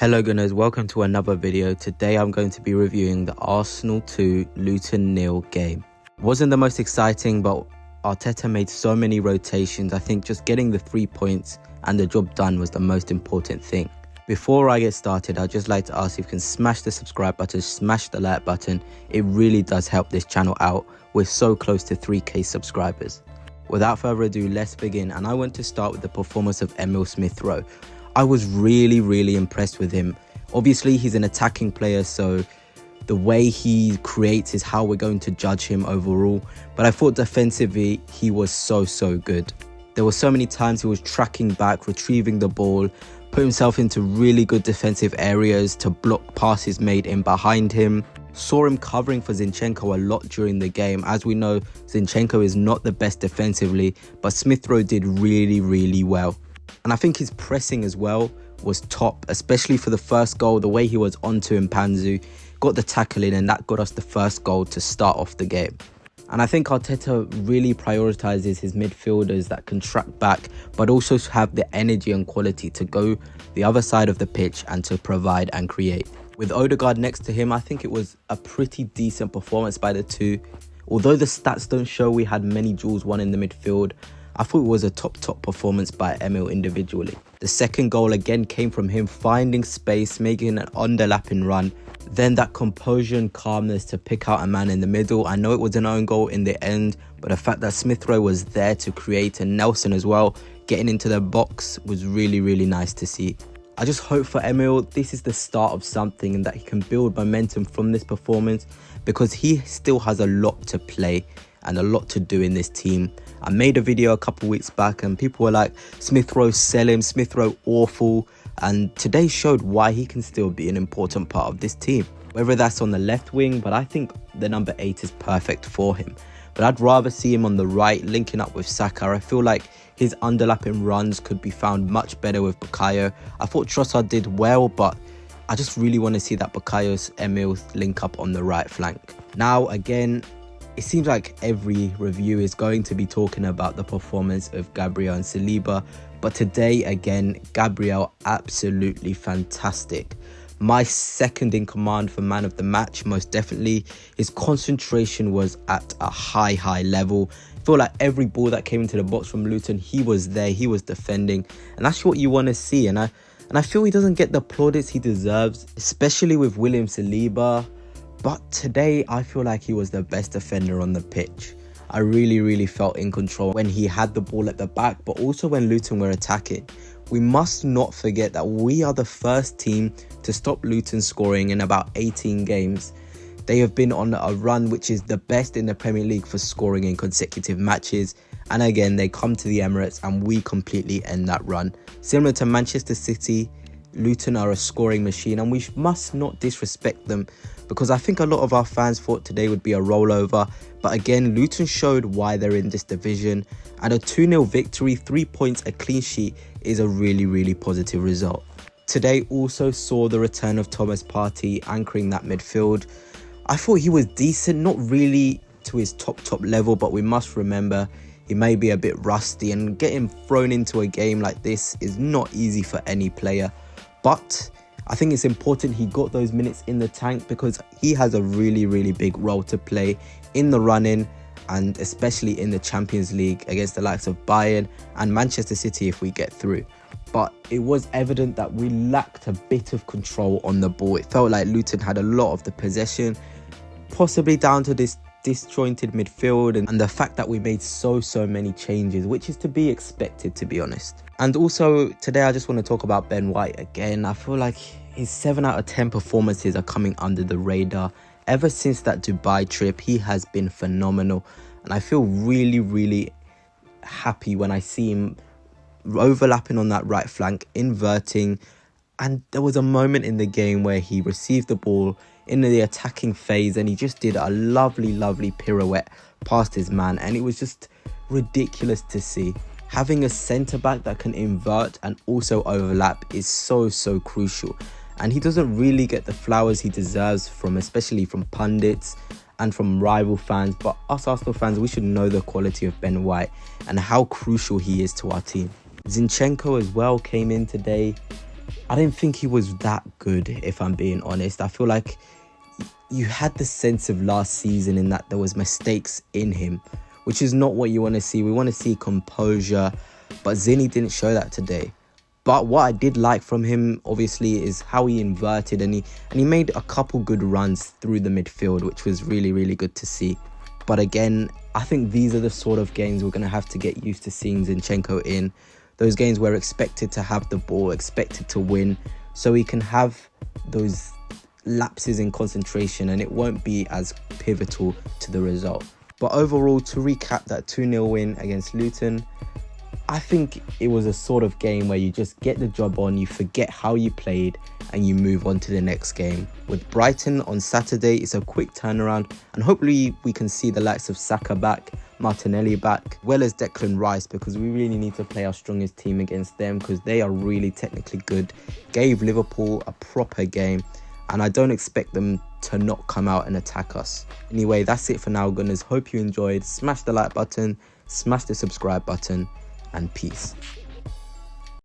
Hello gunners, welcome to another video. Today I'm going to be reviewing the Arsenal 2 Luton 0 game. Wasn't the most exciting, but Arteta made so many rotations. I think just getting the 3 points and the job done was the most important thing. Before I get started, I'd just like to ask if you can smash the subscribe button, smash the like button. It really does help this channel out. We're so close to 3k subscribers. Without further ado, let's begin, and I want to start with the performance of Emile Smith Rowe. I was really impressed with him. Obviously, he's an attacking player, so the way he creates is how we're going to judge him overall. But I thought defensively, he was so good. There were so many times he was tracking back, retrieving the ball, put himself into really good defensive areas to block passes made in behind him. Saw him covering for Zinchenko a lot during the game. As we know, Zinchenko is not the best defensively, but Smith Rowe did really well. And I think his pressing as well was top, especially for the first goal. The way he was onto Mpanzu, got the tackle in, and that got us the first goal to start off the game. And I think Arteta really prioritises his midfielders that can track back, but also have the energy and quality to go the other side of the pitch and to provide and create. With Odegaard next to him, I think it was a pretty decent performance by the two. Although the stats don't show we had many duels won in the midfield, I thought it was a top performance by Emile individually. The second goal again came from him finding space, making an underlapping run. Then that composure and calmness to pick out a man in the middle. I know it was an own goal in the end, but the fact that Smith Rowe was there to create, and Nelson as well, getting into the box was really nice to see. I just hope for Emile this is the start of something and that he can build momentum from this performance, because he still has a lot to play and a lot to do in this team. I made a video a couple weeks back and people were like, Smith Rowe, sell him, Smith Rowe awful, and today showed why he can still be an important part of this team. Whether that's on the left wing, but I think the number 8 is perfect for him. But I'd rather see him on the right, linking up with Saka. I feel like his underlapping runs could be found much better with Bukayo. I thought Trossard did well, but I just really want to see that Bukayo's Emile link up on the right flank. Now again, it seems like every review is going to be talking about the performance of Gabriel and Saliba, but today again, Gabriel absolutely fantastic. My second in command for man of the match, most definitely. His concentration was at a high level. I feel like every ball that came into the box from Luton, he was there, he was defending, and that's what you want to see. And I feel he doesn't get the plaudits he deserves, especially with William Saliba. But today, I feel like he was the best defender on the pitch. I really felt in control when he had the ball at the back, but also when Luton were attacking. We must not forget that we are the first team to stop Luton scoring in about 18 games. They have been on a run which is the best in the Premier League for scoring in consecutive matches. And again, they come to the Emirates and we completely end that run. Similar to Manchester City, Luton are a scoring machine, and we must not disrespect them, because I think a lot of our fans thought today would be a rollover. But again, Luton showed why they're in this division, and a 2-0 victory, 3 points, a clean sheet is a really positive result. Today also saw the return of Thomas Partey anchoring that midfield. I thought he was decent, not really to his top level, but we must remember he may be a bit rusty, and getting thrown into a game like this is not easy for any player. But I think it's important he got those minutes in the tank, because he has a really big role to play in the run-in, and especially in the Champions League against the likes of Bayern and Manchester City if we get through. But it was evident that we lacked a bit of control on the ball. It felt like Luton had a lot of the possession, possibly down to this disjointed midfield and the fact that we made so many changes, which is to be expected, to be honest. And also today I just want to talk about Ben White again. I feel like his 7 out of 10 performances are coming under the radar. Ever since that Dubai trip, he has been phenomenal, and I feel really happy when I see him overlapping on that right flank, inverting. And there was a moment in the game where he received the ball in the attacking phase and he just did a lovely pirouette past his man, and it was just ridiculous to see. Having a centre-back that can invert and also overlap is so crucial, and he doesn't really get the flowers he deserves from, especially from pundits and from rival fans. But us Arsenal fans, we should know the quality of Ben White and how crucial he is to our team. Zinchenko as well came in today. I didn't think he was that good, if I'm being honest. I feel like you had the sense of last season in that there was mistakes in him, which is not what you want to see. We want to see composure, but Zinni didn't show that today. But what I did like from him, obviously, is how he inverted and he made a couple good runs through the midfield, which was really, really good to see. But again, I think these are the sort of games we're going to have to get used to seeing Zinchenko in. Those games where we're expected to have the ball, expected to win, so he can have those lapses in concentration and it won't be as pivotal to the result. But overall, to recap that 2-0 win against Luton, I think it was a sort of game where you just get the job on, you forget how you played and you move on to the next game. With Brighton on Saturday, it's a quick turnaround and hopefully we can see the likes of Saka back, Martinelli back, as well as Declan Rice, because we really need to play our strongest team against them because they are really technically good. Gave Liverpool a proper game and I don't expect them to not come out and attack us. Anyway, that's it for now, Gunners. Hope you enjoyed. Smash the like button, smash the subscribe button, and peace.